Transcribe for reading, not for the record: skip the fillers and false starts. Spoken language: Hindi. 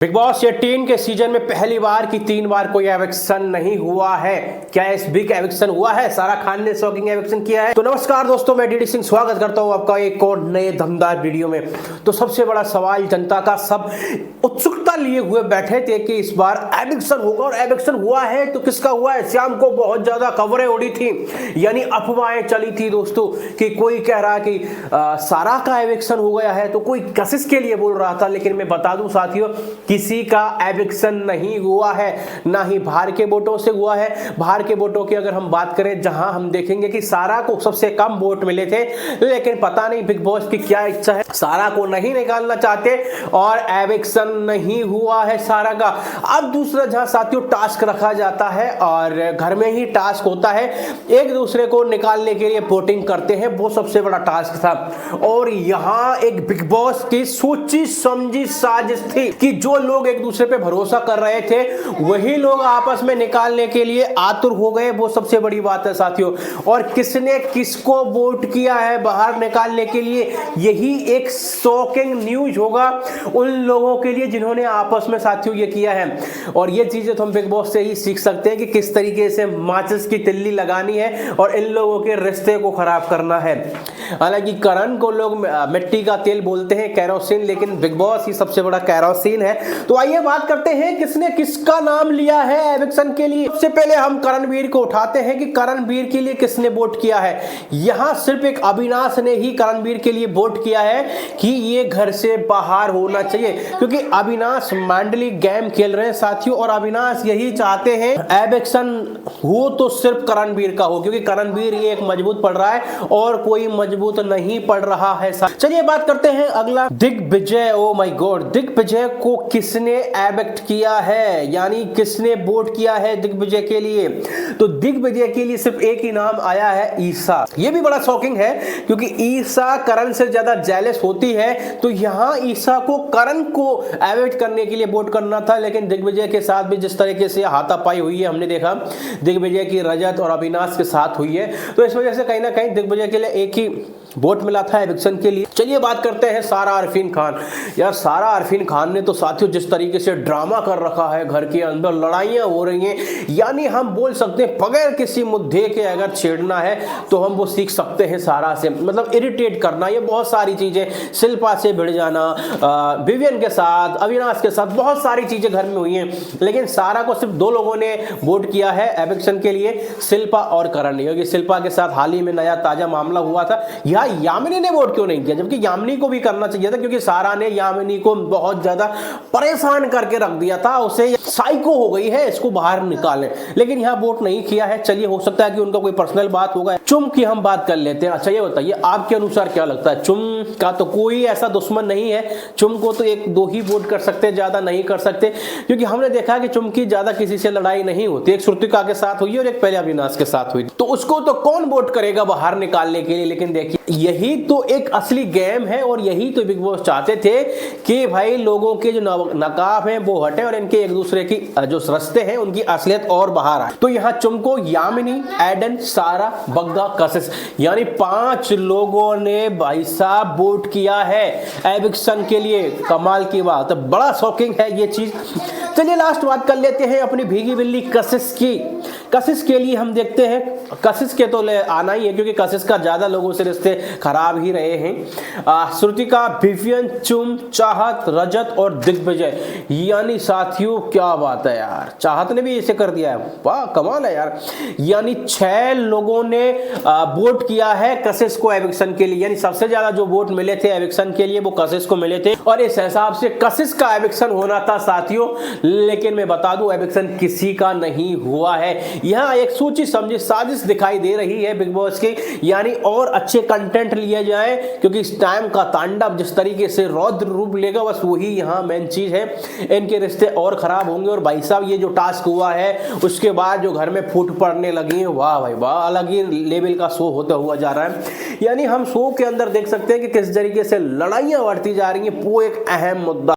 बिग बॉस 18 के सीजन में पहली बार की 3 बार कोई एविक्शन नहीं हुआ है। क्या इस बिग एविक्शन हुआ है? सारा खान ने शॉकिंग एविक्शन किया है। तो नमस्कार दोस्तों, मैं डीडी सिंह स्वागत करता हूं आपका एक और नए दमदार वीडियो में। तो सबसे बड़ा सवाल जनता का, सब उत्सुकता लिए हुए बैठे थे कि इस बार एविक्शन होगा, और एविक्शन हुआ है तो किसका हुआ है। शाम को बहुत ज्यादा खबरें उड़ी थी, यानी अफवाहें चली थी दोस्तों कि कोई कह रहा कि सारा का एविक्शन हो गया है, तो कोई कशिश के लिए बोल रहा था। लेकिन मैं बता दूं साथियों, किसी का एविक्शन नहीं हुआ है, ना ही बाहर के वोटों से हुआ है। बाहर के वोटों की अगर हम बात करें, जहां हम देखेंगे कि सारा को सबसे कम वोट मिले थे, लेकिन पता नहीं बिग बॉस की क्या इच्छा है, सारा को नहीं निकालना चाहते और एविक्शन नहीं हुआ है सारा का। अब दूसरा जहां साथियों टास्क रखा जाता है और घर में ही टास्क होता है, एक दूसरे को निकालने के लिए वोटिंग करते हैं, वो सबसे बड़ा टास्क था। और यहां एक बिग बॉस की सोची समझी साजिश थी कि जो लोग एक दूसरे पे भरोसा कर रहे थे वही लोग आपस में निकालने के लिए आतुर हो गए, वो सबसे बड़ी बात है साथियों। और किसने किसको वोट किया है बाहर निकालने के लिए, यही एक शॉकिंग न्यूज होगा उन लोगों के लिए जिन्होंने आपस में साथियों ये किया है। और ये चीजें तो हम बिग बॉस से ही सीख सकते हैं कि किस तरीके से माचिस की तिल्ली लगानी है और इन लोगों के रिश्ते को खराब करना है। हालांकि करण को लोग मिट्टी का तेल बोलते हैं, कैरोसिन, लेकिन बिग बॉस ही सबसे बड़ा कैरोसिन है। तो आइए बात करते हैं किसने किसका नाम लिया है एविक्शन के लिए। सबसे पहले हम करणवीर को उठाते हैं कि करणवीर के लिए किसने वोट किया है। यहां सिर्फ एक अविनाश ने ही करणवीर के लिए वोट किया है कि ये घर से बाहर होना चाहिए, क्योंकि अविनाश मैंडली गेम खेल रहे हैं साथियों, और अविनाश यही चाहते हैं एविक्शन हो तो सिर्फ करणवीर का हो, क्योंकि करणवीर ये एक मजबूत पड़ रहा है और कोई मजबूत नहीं पड़ रहा है। चलिए बात करते हैं अगला, Digvijay. Oh my God, Digvijay को किसने एविक्ट किया है, यानी किसने वोट किया है दिग्विजय के लिए। तो दिग्विजय के लिए सिर्फ एक ही नाम आया है, ईशा। ये भी बड़ा शॉकिंग है क्योंकि ईशा करण से ज्यादा जेलस होती है, तो यहां ईशा को करण को एविक्ट करने के लिए वोट करना था। लेकिन दिग्विजय के साथ भी जिस तरीके से हाथापाई हुई है, हमने देखा दिग्विजय की रजत और अविनाश के साथ हुई है, तो इस वजह से कहीं ना कहीं दिग्विजय के लिए एक ही वोट मिला था एविक्शन के लिए। चलिए बात करते हैं सारा अरफीन खान। यार सारा अरफीन खान ने तो साथियों जिस तरीके से ड्रामा कर रखा है, घर के अंदर लड़ाइयां हो रही हैं, यानी हम बोल सकते हैं बगैर किसी मुद्दे के अगर छेड़ना है तो हम वो सीख सकते हैं सारा से, मतलब इरिटेट करना, ये बहुत सारी चीजें, शिल्पा से भिड़ जाना, विवियन के साथ, अविनाश के साथ, बहुत सारी चीजें घर में हुई हैं। लेकिन सारा को सिर्फ 2 लोगों ने वोट किया है एविक्शन के लिए, शिल्पा और करण, क्योंकि शिल्पा के साथ हाल ही में नया ताजा मामला हुआ था। यामिनी ने वोट क्यों नहीं किया, जबकि यामिनी को भी करना चाहिए था, क्योंकि सारा ने यामिनी को बहुत ज्यादा परेशान करके रख दिया था, उसे साइको हो गई है, इसको बाहर निकालें, लेकिन यहाँ वोट नहीं किया है। चलिए हो सकता है कि उनका कोई पर्सनल बात होगा। चुम की हम बात कर लेते हैं। अच्छा ये बताइए आपके अनुसार क्या लगता है, चुम का तो कोई ऐसा दुश्मन नहीं है, चुम को तो 1-2 ही वोट कर सकते, ज्यादा नहीं कर सकते, क्योंकि हमने देखा कि चुम की ज्यादा किसी से लड़ाई नहीं होती। एक श्रुतिका के साथ हुई और एक पहले अविनाश के साथ हुई, तो उसको तो कौन वोट करेगा बाहर निकालने के लिए। लेकिन देखिए यही तो एक असली गेम है और यही तो बिग बॉस चाहते थे कि भाई लोगों के जो नकाब हैं वो हटे और इनके एक दूसरे की जो रिश्ते हैं उनकी असलियत और बाहर आए। तो यहाँ चुमको, यामिनी, एडन, सारा, बग्गा, कशिश, यानी 5 लोगों ने भाई साहब वोट किया है एविक्शन के लिए। कमाल की बात है, बड़ा शॉकिंग है ये चीज। चलिए लास्ट बात कर लेते हैं अपनी भीगी बिल्ली कशिश की। कशिश के लिए हम देखते हैं, कशिश के तो आना ही है क्योंकि कशिश का ज्यादा लोगों से रिश्ते खराब ही रहे हैं। श्रुतिका, विवियन, चुम, चाहत, रजत और दिग्विजय, यानी साथियों क्या बात है यार, चाहत ने भी इसे कर दिया है, वाह कमाल है यार। यानी 6 लोगों ने वोट किया है कशिश को एविक्शन के लिए, यानी सबसे ज्यादा जो वोट मिले थे एविक्शन के लिए वो कशिश को मिले थे, और इस हिसाब से कशिश का एविक्शन होना था साथियों। लेकिन मैं बता दूं एविक्शन किसी का नहीं हुआ है। यहाँ एक सोची समझी साजिश दिखाई दे रही है बिग बॉस की, यानी और अच्छे कंटेंट लिए जाए, क्योंकि इस टाइम का तांडव जिस तरीके से रौद्र रूप लेगा, बस वही यहाँ मेन चीज है, इनके रिश्ते और खराब होंगे। और भाई साहब ये जो टास्क हुआ है उसके बाद जो घर में फूट पड़ने लगी है, वाह भाई वाह, अलग ही लेवल का शो होता हुआ जा रहा है। यानी हम शो के अंदर देख सकते हैं कि किस तरीके से लड़ाइयां बढ़ती जा रही है, वो एक अहम मुद्दा